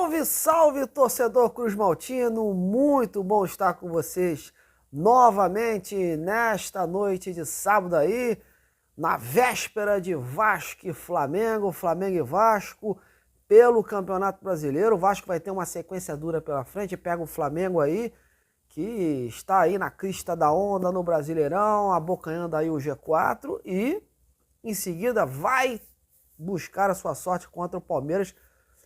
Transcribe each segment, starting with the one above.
Salve, salve, torcedor Cruz Maltino! Muito bom estar com vocês novamente nesta noite de sábado aí, na véspera de Vasco e Flamengo, Flamengo e Vasco, pelo Campeonato Brasileiro. O Vasco vai ter uma sequência dura pela frente, pega o Flamengo aí, que está aí na crista da onda no Brasileirão, abocanhando aí o G4 e em seguida vai buscar a sua sorte contra o Palmeiras,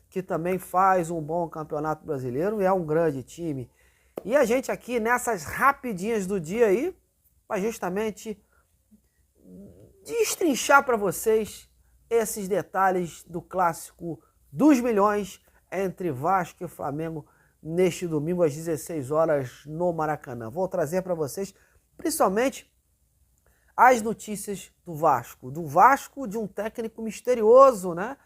que também faz um bom campeonato brasileiro e é um grande time. E a gente aqui nessas rapidinhas do dia aí, vai justamente destrinchar para vocês esses detalhes do clássico dos milhões entre Vasco e Flamengo neste domingo às 16 horas no Maracanã. Vou trazer para vocês principalmente as notícias do Vasco de um técnico misterioso, né?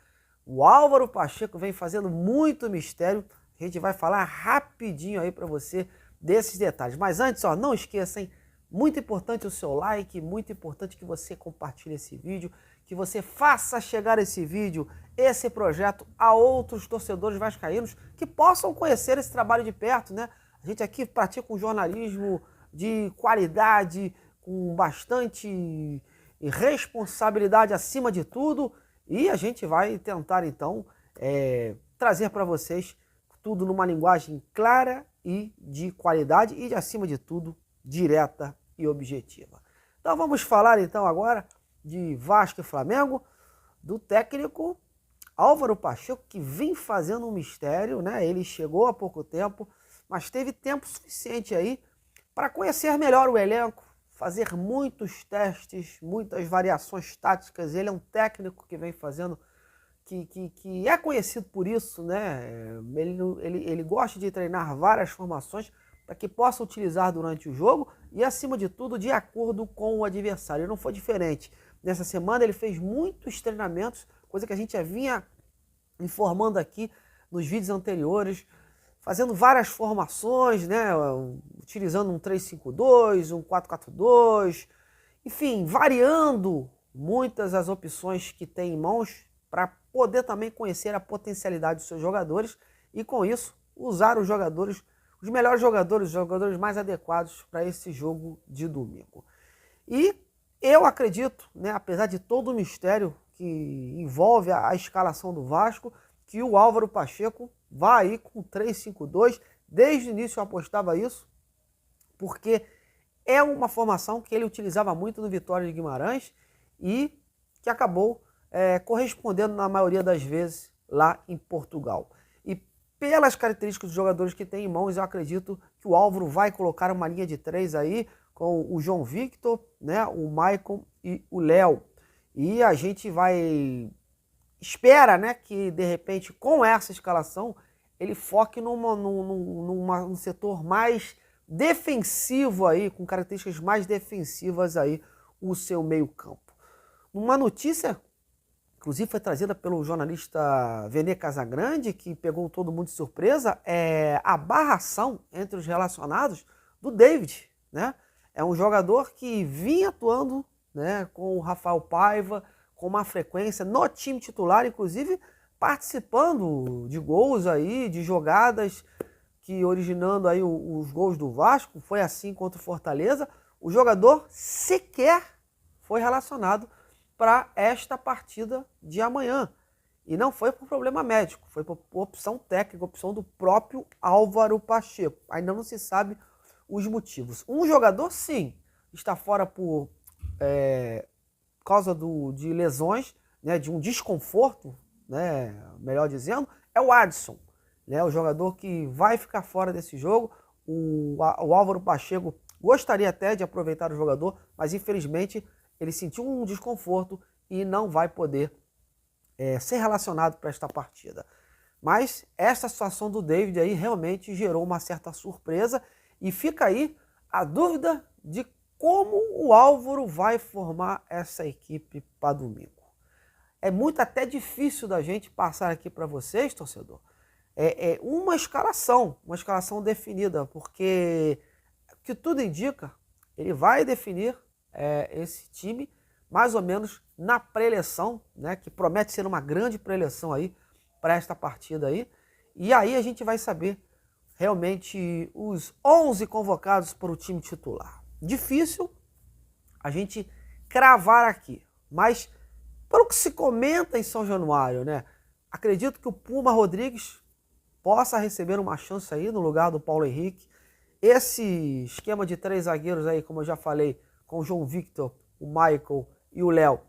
O Álvaro Pacheco vem fazendo muito mistério. A gente vai falar rapidinho aí para você desses detalhes. Mas antes, ó, não esqueça, hein? Muito importante o seu like, muito importante que você compartilhe esse vídeo, que você faça chegar esse vídeo, esse projeto a outros torcedores vascaínos que possam conhecer esse trabalho de perto, né? A gente aqui pratica um jornalismo de qualidade, com bastante responsabilidade acima de tudo. E a gente vai tentar, então, trazer para vocês tudo numa linguagem clara e de qualidade e, acima de tudo, direta e objetiva. Então vamos falar, então, agora de Vasco e Flamengo, do técnico Álvaro Pacheco, que vem fazendo um mistério, né? Ele chegou há pouco tempo, mas teve tempo suficiente aí para conhecer melhor o elenco, fazer muitos testes, muitas variações táticas. Ele é um técnico que vem fazendo, que é conhecido por isso, né? Ele gosta de treinar várias formações para que possa utilizar durante o jogo e, acima de tudo, de acordo com o adversário. Ele não foi diferente. Nessa semana ele fez muitos treinamentos, coisa que a gente já vinha informando aqui nos vídeos anteriores, fazendo várias formações, né? Utilizando um 3-5-2, um 4-4-2, enfim, variando muitas as opções que tem em mãos para poder também conhecer a potencialidade dos seus jogadores e, com isso, usar os jogadores, os melhores jogadores, os jogadores mais adequados para esse jogo de domingo. E eu acredito, né, apesar de todo o mistério que envolve a escalação do Vasco, que o Álvaro Pacheco vai aí com 3-5-2. Desde o início eu apostava isso, porque é uma formação que ele utilizava muito no Vitória de Guimarães e que acabou correspondendo na maioria das vezes lá em Portugal. E pelas características dos jogadores que tem em mãos, eu acredito que o Álvaro vai colocar uma linha de 3 aí com o João Victor, né, o Maicon e o Léo. E a gente espera, né, que de repente com essa escalação ele foque num setor mais defensivo aí, com características mais defensivas aí, o seu meio campo. Uma notícia, inclusive foi trazida pelo jornalista Vene Casagrande, que pegou todo mundo de surpresa, é a barração entre os relacionados do David, né? É um jogador que vinha atuando, né, com o Rafael Paiva, com uma frequência no time titular, inclusive participando de gols aí, de jogadas que originando aí os gols do Vasco. Foi assim contra o Fortaleza. O jogador sequer foi relacionado para esta partida de amanhã. E não foi por problema médico, foi por opção técnica, opção do próprio Álvaro Pacheco. Ainda não se sabe os motivos. Um jogador, sim, está fora por causa de lesões, né, de um desconforto, né, melhor dizendo, é o Adson, né, o jogador que vai ficar fora desse jogo. O Álvaro Pacheco gostaria até de aproveitar o jogador, mas infelizmente ele sentiu um desconforto e não vai poder ser relacionado para esta partida. Mas essa situação do David aí realmente gerou uma certa surpresa e fica aí a dúvida de como o Álvaro vai formar essa equipe para domingo. É muito até difícil da gente passar aqui para vocês, torcedor, uma escalação definida, porque o que tudo indica, ele vai definir esse time mais ou menos na pré-eleição, né, que promete ser uma grande pré-eleição aí para esta partida aí. E aí a gente vai saber realmente os 11 convocados para o time titular. Difícil a gente cravar aqui, mas pelo que se comenta em São Januário, né? Acredito que o Puma Rodrigues possa receber uma chance aí no lugar do Paulo Henrique. Esse esquema de 3 zagueiros aí, como eu já falei, com o João Victor, o Michael e o Léo,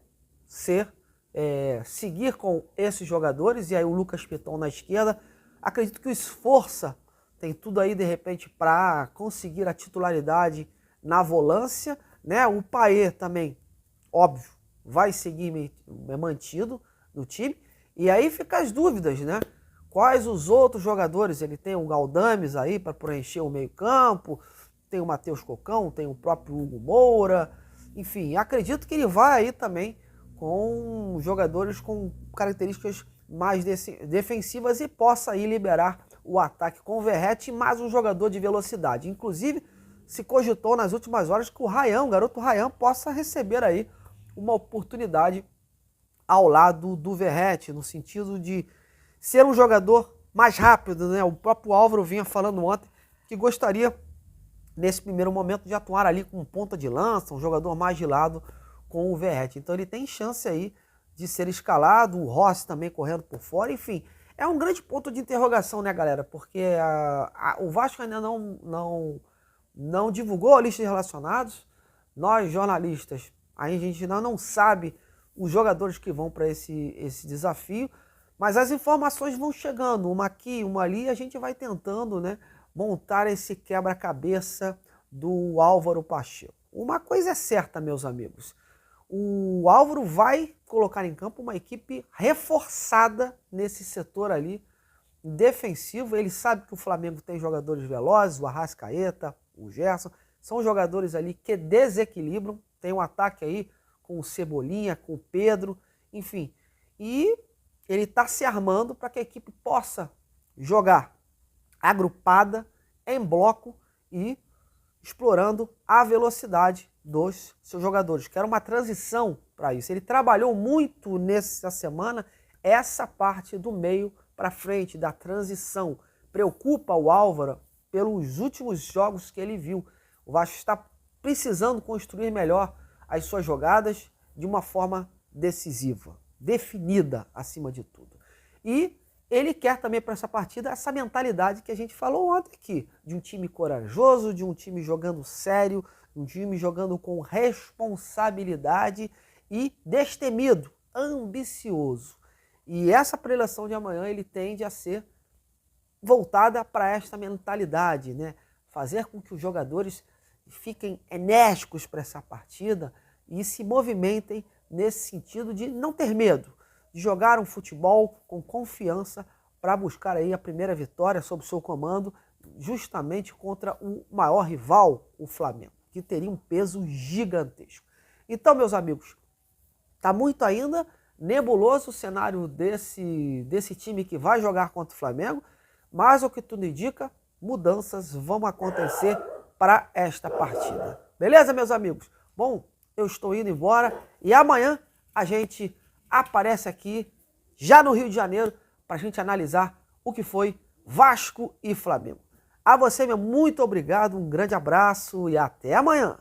seguir com esses jogadores, e aí o Lucas Piton na esquerda. Acredito que o Esforça tem tudo aí, de repente, para conseguir a titularidade na volância, né? O Paê também, óbvio, vai seguir mantido no time. E aí fica as dúvidas, né? Quais os outros jogadores? Ele tem o Galdames aí para preencher o meio-campo, tem o Matheus Cocão, tem o próprio Hugo Moura. Enfim, acredito que ele vai aí também com jogadores com características mais defensivas e possa aí liberar o ataque com o Verratti e mais um jogador de velocidade. Inclusive, se cogitou nas últimas horas que o garoto Ryan, possa receber aí uma oportunidade ao lado do Verratti, no sentido de ser um jogador mais rápido, né? O próprio Álvaro vinha falando ontem que gostaria, nesse primeiro momento, de atuar ali com ponta de lança, um jogador mais de lado com o Verratti. Então ele tem chance aí de ser escalado, o Rossi também correndo por fora, enfim. É um grande ponto de interrogação, né, galera? Porque o Vasco ainda não divulgou a lista de relacionados. Nós, jornalistas, a gente ainda não sabe os jogadores que vão para esse desafio, mas as informações vão chegando, uma aqui, uma ali, e a gente vai tentando, né, montar esse quebra-cabeça do Álvaro Pacheco. Uma coisa é certa, meus amigos, o Álvaro vai colocar em campo uma equipe reforçada nesse setor ali defensivo. Ele sabe que o Flamengo tem jogadores velozes, o Arrascaeta, o Gerson, são jogadores ali que desequilibram, tem um ataque aí com o Cebolinha, com o Pedro, enfim. E ele está se armando para que a equipe possa jogar agrupada, em bloco e explorando a velocidade dos seus jogadores. Quero uma transição para isso. Ele trabalhou muito nessa semana essa parte do meio para frente, da transição. Preocupa o Álvaro pelos últimos jogos que ele viu. O Vasco está precisando construir melhor as suas jogadas de uma forma decisiva, definida acima de tudo. E ele quer também para essa partida essa mentalidade que a gente falou ontem aqui, de um time corajoso, de um time jogando sério, um time jogando com responsabilidade e destemido, ambicioso. E essa preleção de amanhã ele tende a ser voltada para esta mentalidade, né? Fazer com que os jogadores fiquem enérgicos para essa partida e se movimentem nesse sentido de não ter medo, de jogar um futebol com confiança para buscar aí a primeira vitória sob o seu comando, justamente contra o maior rival, o Flamengo, que teria um peso gigantesco. Então, meus amigos, está muito ainda nebuloso o cenário desse time que vai jogar contra o Flamengo, mas o que tudo indica, mudanças vão acontecer para esta partida. Beleza, meus amigos? Bom, eu estou indo embora e amanhã a gente aparece aqui, já no Rio de Janeiro, para a gente analisar o que foi Vasco e Flamengo. A você, meu muito obrigado, um grande abraço e até amanhã.